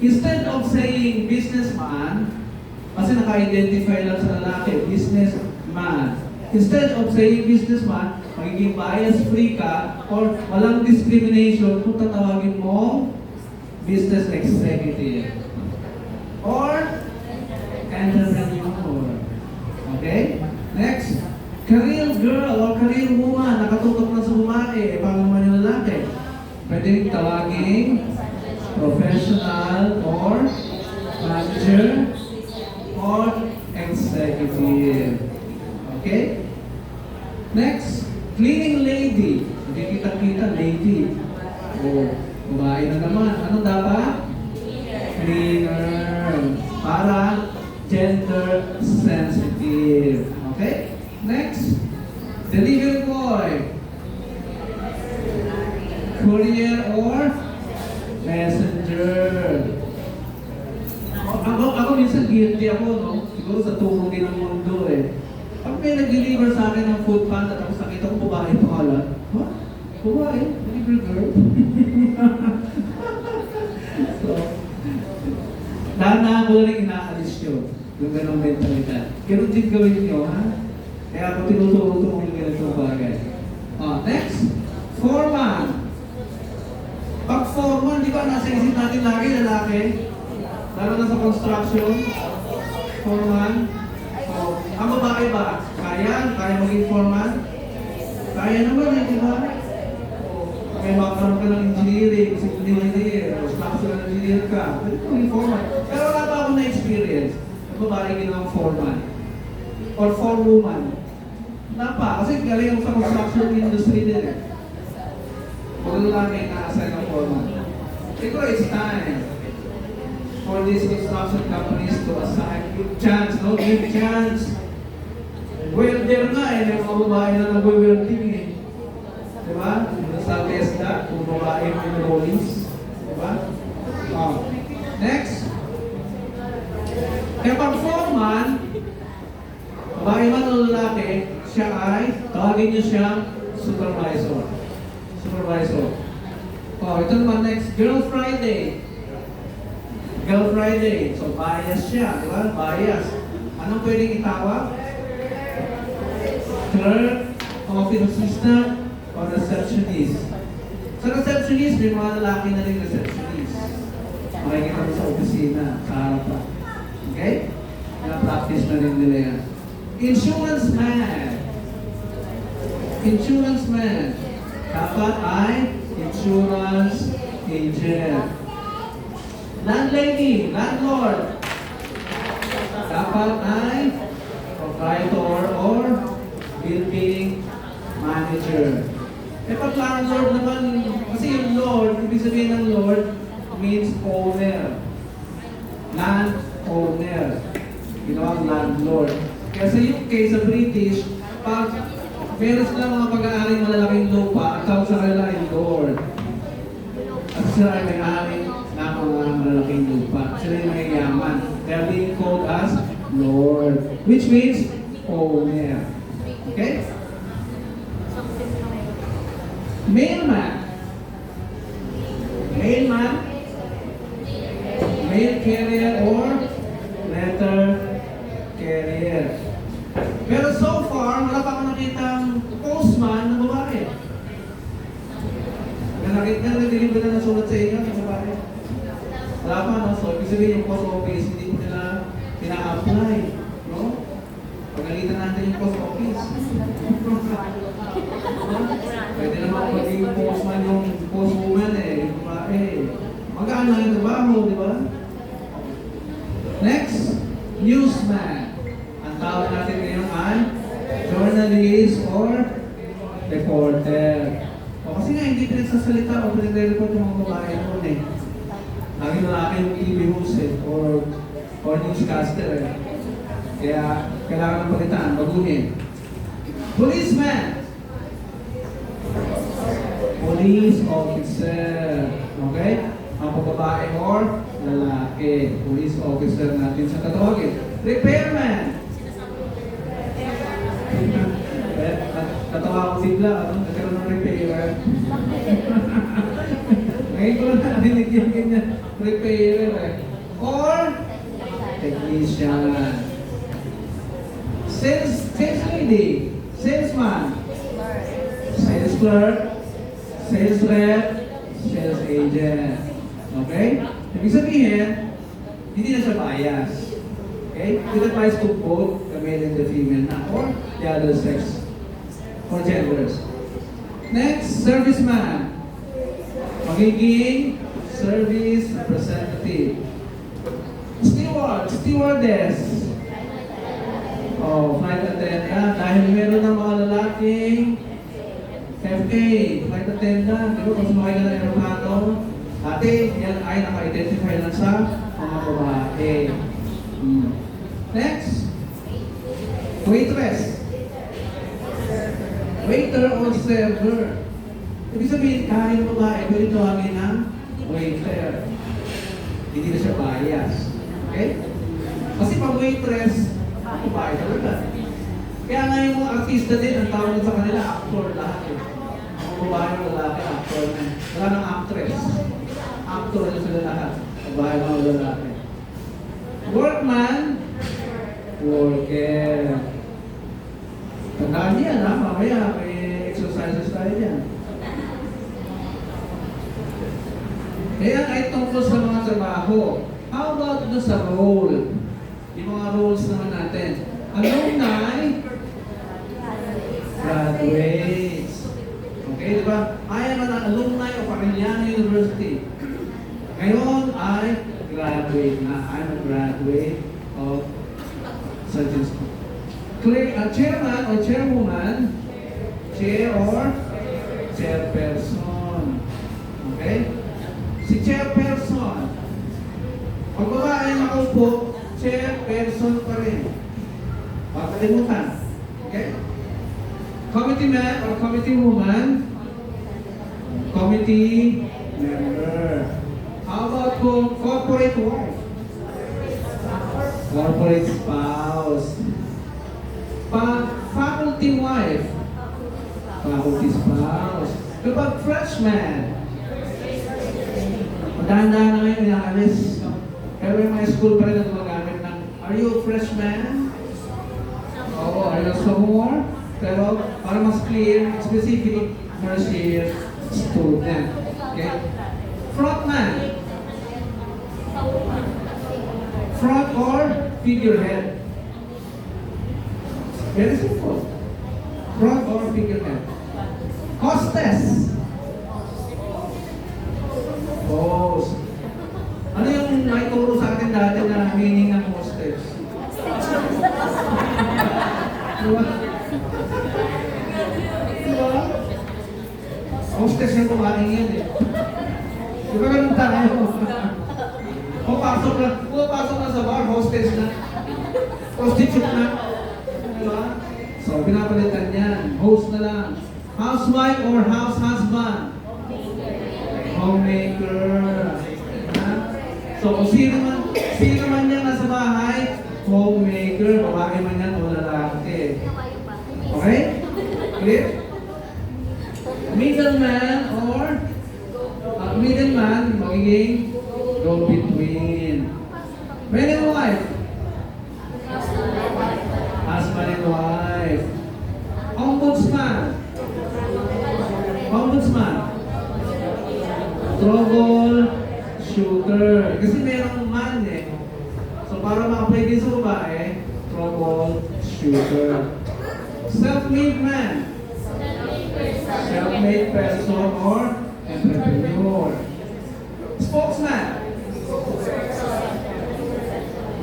Instead of saying businessman, kasi naka-identify lang sa lalaki, businessman. Instead of saying businessman, magiging bias-free ka or walang discrimination kung tatawagin mo business executive or entrepreneur. Okay? Next, career girl or career woman, nakatutok na sa babae, paano naman yung lalaki? Pwede tawagin professional or manager or executive. Okay? Next, cleaning lady. Hindi kita-kita, lady. O, babae na naman. Ano dapat? Cleaner. Para gender sensitive. Okay? Next, delivery boy. Courier or messenger. Ako minsan guilty ako, no? Siguro sa tulong din ng mundo eh. Pag may nag-deliver sa akin ng food panda, tapos nakita ko babae pa kala, ha? Babae? Delivery girl? So, dahan-dahan ko na rin inaalis yun. Yung ganong mentalidad. Ganun din gawin nyo, ha? Kaya ako tinuturo ko yung ganitong bagay. Next, foreman. Pag foreman, di ba nasa isip natin lagi lalaki? Lalo na sa construction, foreman. Ang babae ba? Kaya maging foreman? Kaya naman eh, di ba? May makaroon ka ng engineering, civil engineer, o structural engineer ka. Pwede ka maging foreman. Pero wala pa akong na-experience. Ang babae ginawang foreman. Or forewoman. Wala pa. Kasi galing ako sa construction industry din eh. Kung lalaki na-assign ng foreman. Siguro it's time for these construction companies to assign. Give chance, no? Give chance. Welder nga eh, may mga babae na nag-welding eh. Diba? Sa TESDA, kung babae may rollings. Diba? Next. Kaya pag foreman, babae man o lalaki, siya ay, tawagin niyo siyang supervisor. Supervisor. Ito naman next, Girl Friday. Girl Friday. So, bias siya, di ba? Bias. Anong pwedeng itawag? Clerk, office assistant, or receptionist. Sa receptionist, may mga lalaki na rin receptionist. Makikita mo sa opisina, sa harapan. Okay? Na-practice na rin nila yan. Insurance man. Insurance man. Dapat ay insurance agent. Landlady, landlord. Dapat ay proprietor or building manager. Pag landlord naman, kasi yung lord, ibig sabihin ng lord, means owner. Land owner. Ginawang landlord. Kasi yung case sa British, pag meron sila mga pag-aaring malalaking lupa, ang tawag sa kanila ay lord. At sila ay may-ari ng mga malalaking lupa. Sila yung may yaman. They are being called as lord, which means owner. Okay? Mailman. Mailman. Mail carrier or letter carrier. Pero so far, wala pa akong nakitang postman na babae. Nakita na nag-deliver na ng sulat sa inyo ng babae. Wala pa, no? So, ibig sabihin yung post office, hindi ko nila pina-apply. No? Pagalitan natin yung post office. Pwede naman maging postman yung postwoman eh, yung babae. Magkano yung trabaho, di ba? Next, newsman. Ang tawag natin ngayon ay journalist or reporter. O kasi nga hindi pinagsasalita o pinagre-report yung mga babae noon eh. Lagi lalaki yung TV host eh, or newscaster eh. Kaya kailangan ng palitan, baguhin. Policeman. Police officer. Okay? Ang babae or lalaki. Police officer natin sa katawagin. Repairman. Katawa ko bigla, ano? Nagkaroon ng repairer. Ngayon ko lang narinig yung ganyan. Preparer eh. Or, technician. Sales lady. Salesman. Sales clerk. Sales rep. Sales agent. Okay? Ibig sabihin, hindi na siya bias. Okay? It applies to both the male and the female na or the other sex or genders. Next, serviceman. Magiging service representative. Steward, stewardess. Oh, flight attendant. Dahil meron ng mga lalaking FA, flight attendant. Di ba, kung sumakay ka ng aeroplano, ate, yan ay naka-identify lang sa mga babae. Next, waitress. Waiter or server. Ibig sabihin, kahit babae, pwede tawagin ng waiter. Hindi na siya bias. Okay? Kasi pag waitress, babae talaga. Kaya nga yung mga artista din, ang tawag sa kanila, actor lahat. Mga babae o lalaki, actor na. Wala nang actress. Actor na sila lahat. Babae mga lalaki. Workman, worker. Tandaan niyan ha, mamaya may exercises tayo dyan. Kaya ay tungkol sa mga trabaho. How about doon sa role? Yung mga roles naman natin. Alumni, graduates. Okay, di ba? I am an alumni of Arellano University. Ngayon ay graduate na. I'm a graduate of certain school. Chairman or chairwoman, chair or chairperson. Okay? Si chairperson, pag babae nakaupo, chairperson pa rin. Pakalimutan. Okay? Committee man or committee woman, committee member. How about corporate wife? Corporate spouse. Faculty wife. Faculty spouse. Kapag freshman, dahan-dahan na ngayon inaalis. Pero yung mga school pa rin na gumagamit ng, are you a freshman? Oo, are you a sophomore? Pero para mas clear, specific, first year student. Okay? Frontman. Front or figurehead? Very simple. Front or figurehead? Hostess. Host. Ano yung naituro sa atin dati na meaning ng hostess? Diba? Diba? Hostess yung kumain yan eh. Diba ganun tayo? Pumapasok na sa bar, hostess na. Prostitute na. Diba? So, pinapalitan yan. Host na lang. Housewife or house husband? Homemaker. So, kung sino man yan nasa bahay, homemaker, babae man yan o lalaki. Okay? Clear? Middleman or middleman, magiging go-between. Man and wife. Husband and wife. Ombudsman. Ombudsman. Trouble shooter. Kasi merong man eh. So para ma-apply din sa babae, trouble shooter. Self-made man. Self-made person or entrepreneur. Spokesman.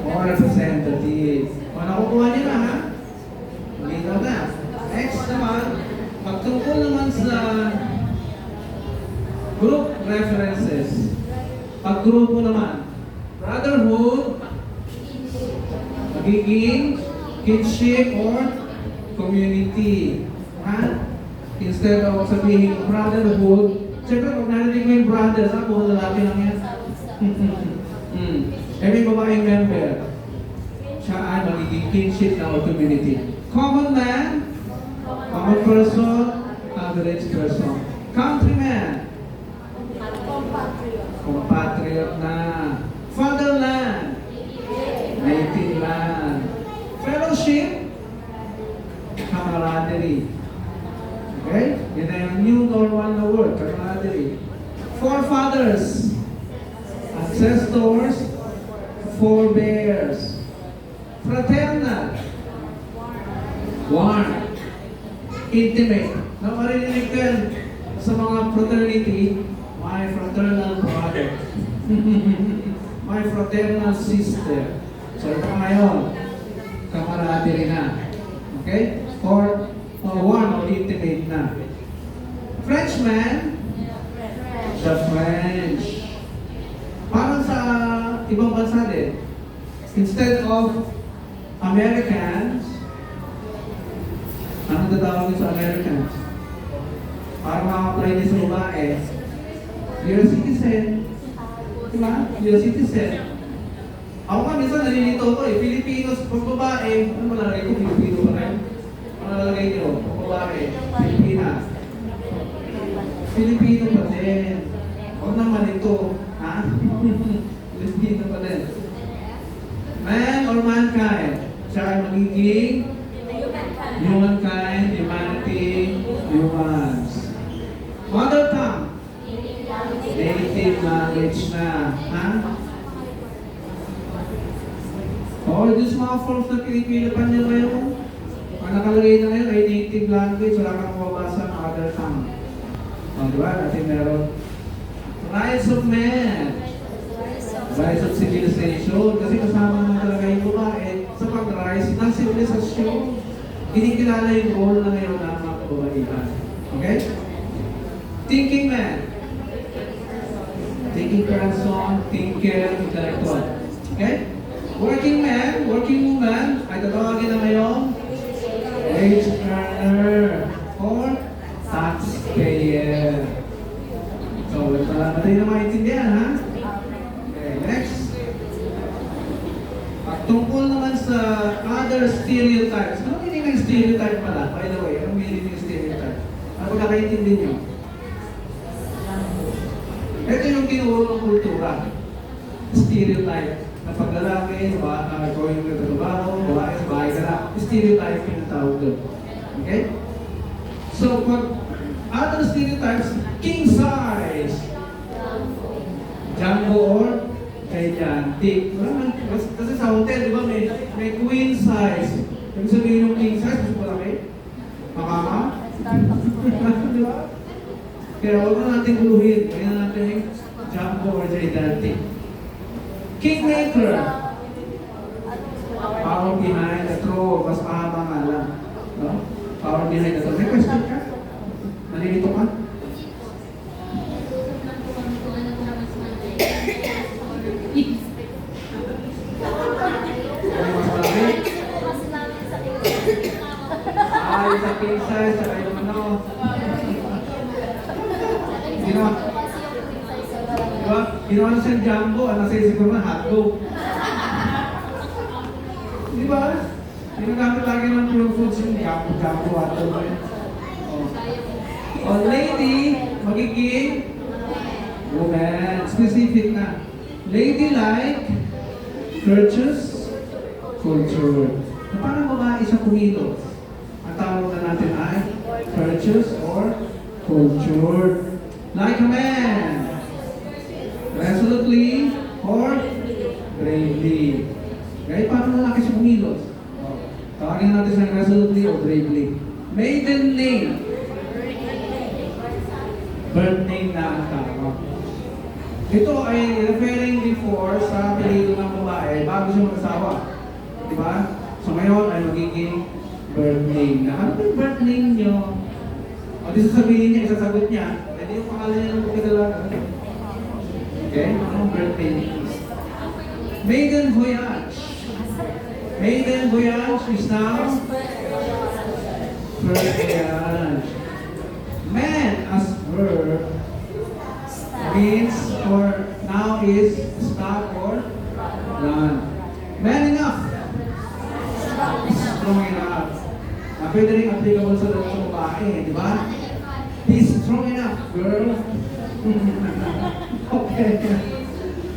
Or representative. O nakukuha niyo na ha? Malinaw na. Next naman, pagtungkol naman sa group references. Pag-grupo naman, brotherhood, magiging kinship or community. Ha? Instead of sabihin brotherhood, siyempre pag narinig mo yung brothers, ha? Puro lalaki lang yan. Eh may babaeng member. Siya ay magiging kinship na community. Common man, common person, average person. Countryman. compatriot na. Fatherland, native land. Fellowship, camaraderie. Okay? Yun na yung new normal na word, camaraderie. Forefathers, ancestors, forebears. Fraternal, warm, intimate. Na marinig ko yan sa mga fraternity, my fraternal brother. My fraternal sister. So ito ngayon, camaraderie na. Okay? Or warm or intimate na. Frenchman, the French. Parang sa ibang bansa din, instead of Americans, ano tatawag sa Americans? Para ma-apply din sa babae, you're a citizen. Diba? You're a citizen. Ako nga minsan nalilito ko eh. Filipinos, pag babae, ano malalagay ko? Filipino pa rin. Ano malalagay nyo? Pag babae, Pilipinas. Filipino pa din. Huwag naman ito. Ha? Filipino pa din. Man or mankind? Siya ay magiging humankind, humanity, humans. Mother tongue. Native language na. Ha? O, yung mga forms na pinipilipan niyo ngayon, ang nakalagay na ngayon ay native language, wala kang mababasa ng mother tongue. O, diba? Natin meron. Rights of man. Rights of civilization. Kasi kasama naman talaga yung babae sa pag-rise ng civilization. Kinikilala yung role na ngayon ng mga kababaihan. Okay? Thinking man. Thinking person, thinker, intellectual. Okay? Working man, working woman, ay tatawagin na ngayon wage earner or taxpayer. So, natin na maintindihan, ha? Okay, next. Tungkol naman sa other stereotypes. Ano meaning ng stereotype pala? By the way, ano meaning ng stereotype? Ano nakakaintindi nyo? Ito yung tinuro ng kultura. Stereotype. Na pag lalaki, ikaw yung nagtatrabaho, babae sa bahay ka na. Stereotype yung tawag doon. Okay? So, pag other stereotypes, king size. Jumbo or gigantic. Kasi sa hotel, di ba, may queen size. Ibig sabihin yung king size, mas malaki. Makama? Di ba? Kaya huwag na natin guluhin. Kaya natin yung jumbo or gigantic. Kingmaker. Power behind the throne. Mas mahaba nga lang. No? Power behind the throne. May question ka? Nalilito ka? Ay, sa king size, sa kayo naman ako. Ginawa na siyang jumbo, nasa isip ko na hotdog. Di ba? Ginagamit lagi ng pure foods yung jumbo, hotdog. O lady, magiging woman. Specific na. Ladylike, courteous, cultured. Parang babae siya kumilos. Ang tawag na natin ay courteous or cultured. Like a man. Resolutely or bravely. Kahit paano lalaki siya kumilos. Tawagin natin siya resolutely or bravely. Maiden name. Birth name na ang tawag. Ito ay referring before sa apelido ng babae bago siya mag-asawa. Diba? So ngayon ay magiging birth name na. Ano yung birth name nyo? O di sasabihin niya, isasagot niya. Hindi yung pangalan niya ng pagkadalaga. Okay? Anong birth name? Maiden voyage. Maiden voyage is now first voyage. Man as verb means or now is stop or run. Man enough. Strong enough. Pwede rin applicable sa babae, di ba? He's strong enough, girl. Okay.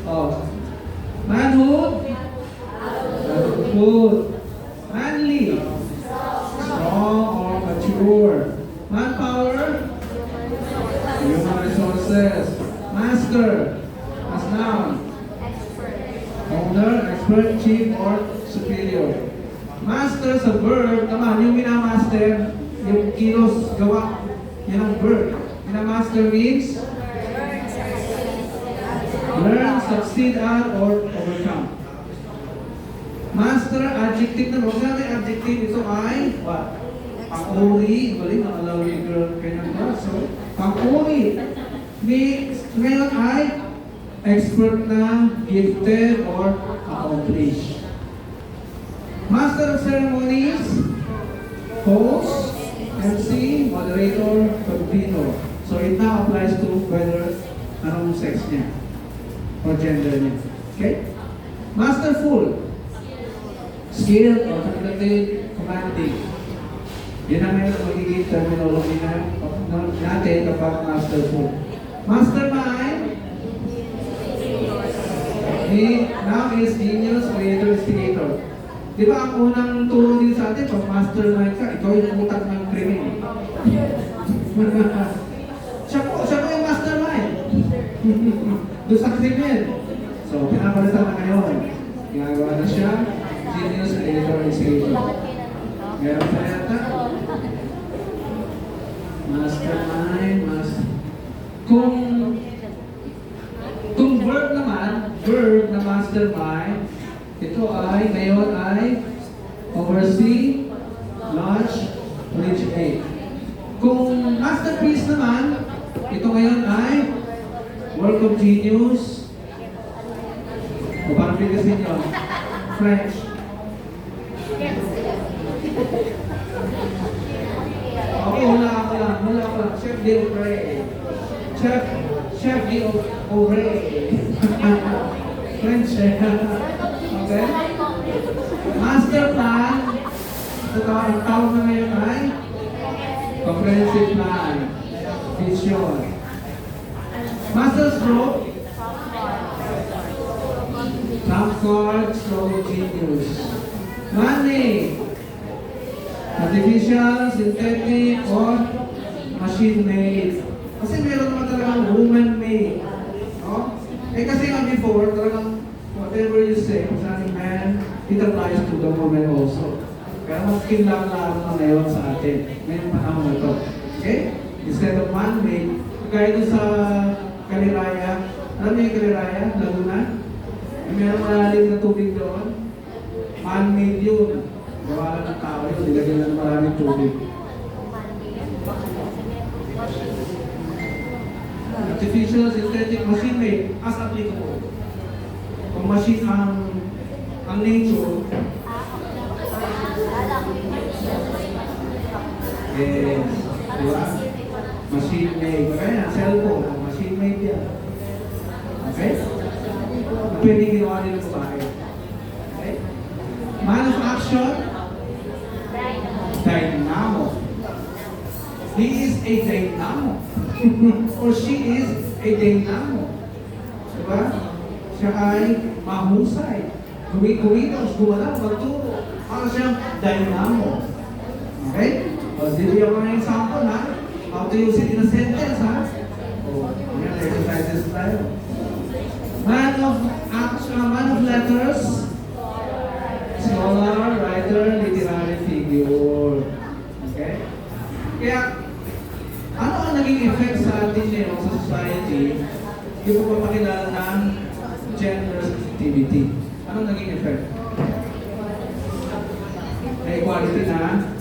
Oh. Manhood. Manhood. Manly. Strong or mature. Manpower. Human resources. Master. As noun. Owner, expert, chief, or superior. Master sa verb, naman, yung minamaster, yung kilos, gawa, yun ang verb. Minamaster means learn, succeed at, or overcome. Master, adjective na, huwag natin adjective, ito ay, what? Pang-uri, galing, nakalawin girl, kanyang ba? So, pang-uri. Ngayon ay, expert na, gifted, or accomplished. Master of ceremonies, host, MC, moderator, convener. So it now applies to whether anong sex niya or gender niya. Okay? Masterful, skilled, or competent, commanding. Yun ang mayroon magiging terminology natin kapag masterful. Mastermind, now is genius, creator, instigator. Di ba ang unang turo din sa atin, pag mastermind ka, ikaw yung utak ng krimen. siya po yung mastermind. Doon sa krimen. So, pinapalitan na ngayon. Ginagawa na siya, genius, creator, instigator. Meron pa yata. Mastermind, Kung verb naman, verb na mastermind, ito ay, ngayon ay oversee, launch, originate. Kung masterpiece naman, ito ngayon ay work of genius. O parang bigasin nyo, French. Okay, hula ako lang. Chef d'oeuvre. Chef d'oeuvre. French. Okay? Master plan. Ito ang tawag na ngayon ay comprehensive plan. Vision. Master stroke. Trump card, stroke of genius. Money. Artificial, synthetic, or machine-made. Kasi meron naman talagang woman-made. No? Eh kasi nga before, talagang whatever you say, concerning man, it applies to the woman also. Pero mas kinlang-laro na ngayon sa atin. Ngayong panahon na ito. Okay? Instead of man-made, kaya doon sa Kaliraya, alam niyo yung Kaliraya, Laguna? Meron malalim na tubig doon. Man-made yun. Gawa lang ng tao yun, nilagyan lang maraming tubig. Artificial, synthetic, machine-made, as applicable. Kung machine ang nature, yes, diba? Machine-made. Kaya cellphone, machine-made yan. Okay? Pwede ginawa nila sa bahay. Okay? Man of action, dynamo. He is a dynamo. Or she is a dynamo. Diba? Siya ay mahusay. Kumikilos, gumalaw, magturo. Para siyang dynamo. Okay? O, bibigyan ko na yung sample, ha? How to use it in a sentence, ha? O, yan, exercises tayo. Man of action, man of letters, scholar, writer, literary figure. Okay? Kaya, ano ang naging effect sa atin ngayon sa society yung pagpapakilala ng gender sensitivity? Anong naging effect? May equality na.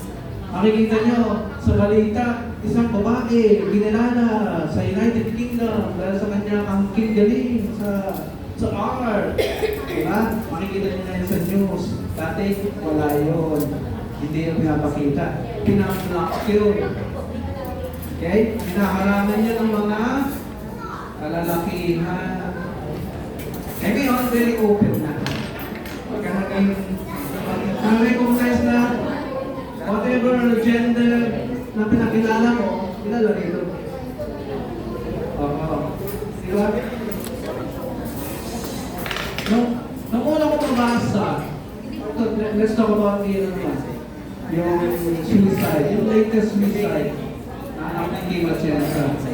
Makikita nyo sa balita, isang babae, ginilala sa United Kingdom dahil sa kanyang angking galing sa art. Diba? Makikita nyo na yun sa news. Dati, wala yun. Hindi yung pinapakita. Pinaplock yun. Okay? Pinaharangan nyo ng mga kalalakihan. Eh ngayon, very open na. Pagka na-recognize na whatever gender na pinakilala mo, kilala rito. Oo. Diba? nung una ko mabasa, let's talk about yung suicide, yung latest suicide na anak ng Kim Atienza.